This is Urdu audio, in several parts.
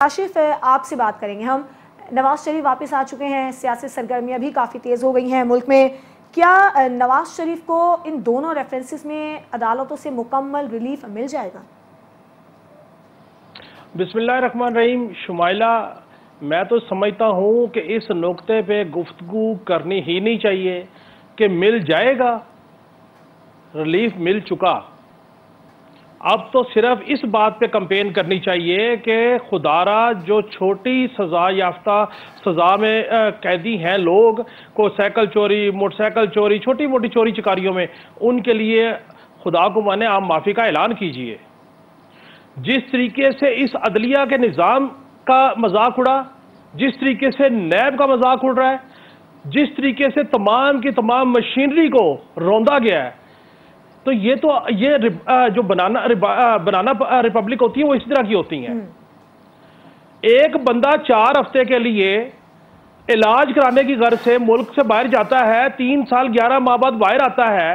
کاشف آپ سے بات کریں گے ہم۔ نواز شریف واپس آ چکے ہیں، سیاسی سرگرمیاں بھی کافی تیز ہو گئی ہیں ملک میں۔ کیا نواز شریف کو ان دونوں ریفرنسز میں عدالتوں سے مکمل ریلیف مل جائے گا؟ بسم اللہ الرحمن الرحیم۔ شمائلہ، میں تو سمجھتا ہوں کہ اس نقطے پہ گفتگو کرنی ہی نہیں چاہیے کہ مل جائے گا، ریلیف مل چکا۔ اب تو صرف اس بات پہ کمپین کرنی چاہیے کہ خدارہ جو چھوٹی سزا یافتہ سزا میں قیدی ہیں لوگ کو سائیکل چوری، موٹر سائیکل چوری، چھوٹی موٹی چوری چکاریوں میں، ان کے لیے خدا کو مانے آپ معافی کا اعلان کیجئے۔ جس طریقے سے اس عدلیہ کے نظام کا مذاق اڑا، جس طریقے سے نیب کا مذاق اڑ رہا ہے، جس طریقے سے تمام کی تمام مشینری کو روندا گیا ہے، تو یہ جو بنانا ریپبلک ہوتی ہیں وہ اسی طرح کی ہوتی ہیں۔ ایک بندہ 4 ہفتے کے لیے علاج کرانے کی غرض سے ملک سے باہر جاتا ہے، 3 سال 11 ماہ بعد باہر آتا ہے،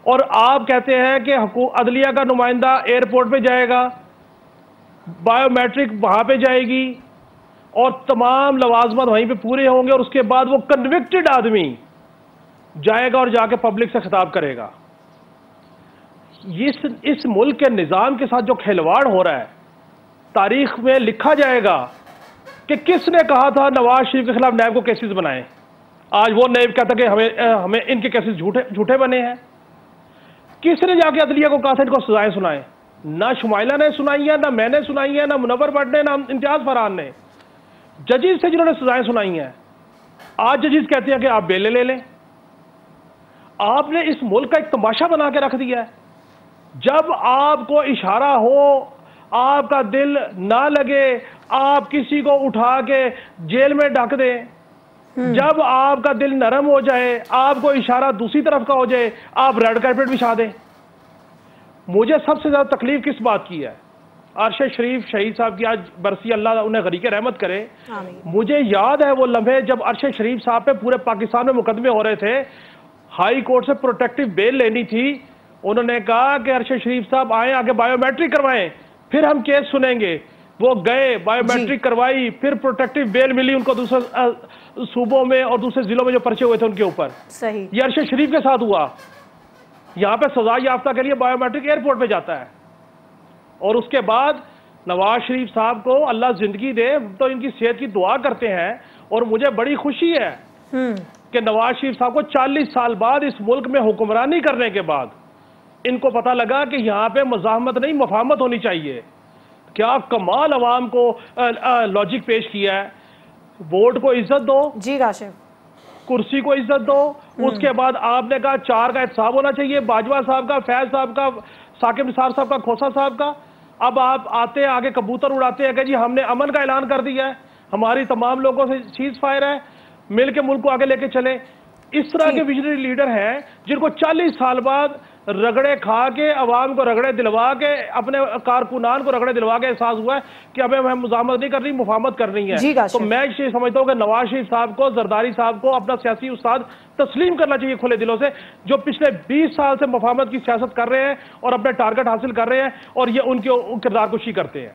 اور آپ کہتے ہیں کہ عدلیہ کا نمائندہ ایئرپورٹ پہ جائے گا، بائیو میٹرک وہاں پہ جائے گی، اور تمام لوازمات وہیں پہ پورے ہوں گے، اور اس کے بعد وہ کنوکٹڈ آدمی جائے گا اور جا کے پبلک سے خطاب کرے گا۔ اس ملک کے نظام کے ساتھ جو کھلواڑ ہو رہا ہے، تاریخ میں لکھا جائے گا کہ کس نے کہا تھا نواز شریف کے خلاف نیب کو کیسز بنائیں۔ آج وہ نیب کہتا کہ ہمیں ان کے کیسز جھوٹے بنے ہیں۔ کس نے جا کے عدلیہ کو کہا تھا ان کو سزائیں سنائیں؟ نہ شمائلہ نے سنائی ہیں، نہ میں نے سنائی ہیں، نہ منور بٹ نے، نہ امتیاز فرحان نے۔ ججز سے جنہوں نے سزائیں سنائی ہیں، آج ججز کہتے ہیں کہ آپ بیلے لے لیں۔ آپ نے اس ملک کا ایک تماشا بنا کے رکھ دیا ہے۔ جب آپ کو اشارہ ہو، آپ کا دل نہ لگے، آپ کسی کو اٹھا کے جیل میں ڈھک دیں۔ جب آپ کا دل نرم ہو جائے، آپ کو اشارہ دوسری طرف کا ہو جائے، آپ ریڈ کارپیٹ بچھا دیں۔ مجھے سب سے زیادہ تکلیف کس بات کی ہے؟ ارشد شریف شہید صاحب کی آج برسی، اللہ انہیں غریق رحمت کرے۔ مجھے یاد ہے وہ لمحے جب ارشد شریف صاحب پہ پورے پاکستان میں مقدمے ہو رہے تھے، ہائی کورٹ سے پروٹیکٹیو بیل لینی تھی، انہوں نے کہا کہ ارشد شریف صاحب آئیں، آگے بائیو میٹرک کروائیں، پھر ہم کیس سنیں گے۔ وہ گئے، بائیو میٹرک کروائی، پھر پروٹیکٹیو بیل ملی ان کو دوسرے صوبوں میں اور دوسرے ضلعوں میں جو پرچے ہوئے تھے ان کے اوپر۔ یہ ارشد شریف کے ساتھ ہوا۔ یہاں پہ سزا یافتہ کے لیے بائیو میٹرک ایئرپورٹ پہ جاتا ہے، اور اس کے بعد نواز شریف صاحب کو اللہ زندگی دے تو ان کی صحت کی دعا کرتے ہیں، اور مجھے بڑی خوشی ہے کہ نواز شریف صاحب کو 40 سال بعد اس ملک میں حکمرانی کرنے کے بعد ان کو پتہ لگا کہ یہاں پہ مزاحمت نہیں مفاہمت ہونی چاہیے۔ کیا کمال عوام کو لاجک پیش کیا ہے۔ ووٹ کو عزت دو، جی کاشف، کرسی کو عزت دو، اس کے بعد آپ نے کہا 4 کا احتساب ہونا چاہیے، باجوہ صاحب کا، فیض صاحب کا، ثاقب نثار صاحب کا، کھوسہ صاحب کا۔ اب آپ آتے آگے کبوتر اڑاتے ہیں کہ جی ہم نے امن کا اعلان کر دیا ہے، ہماری تمام لوگوں سے سیز فائر ہے، مل کے ملک کو آگے لے کے چلیں۔ اس طرح کے ویژنری لیڈر ہیں جن کو 40 سال بعد رگڑے کھا کے، عوام کو رگڑے دلوا کے، اپنے کارکنان کو رگڑے دلوا کے احساس ہوا ہے کہ ہمیں مزاحمت نہیں کرنی، مفاہمت کرنی ہے۔ تو میں یہ سمجھتا ہوں کہ نواز شریف صاحب کو، زرداری صاحب کو اپنا سیاسی استاد تسلیم کرنا چاہیے کھلے دلوں سے، جو پچھلے 20 سال سے مفاہمت کی سیاست کر رہے ہیں اور اپنے ٹارگٹ حاصل کر رہے ہیں، اور یہ ان کی کردار کشی کرتے ہیں۔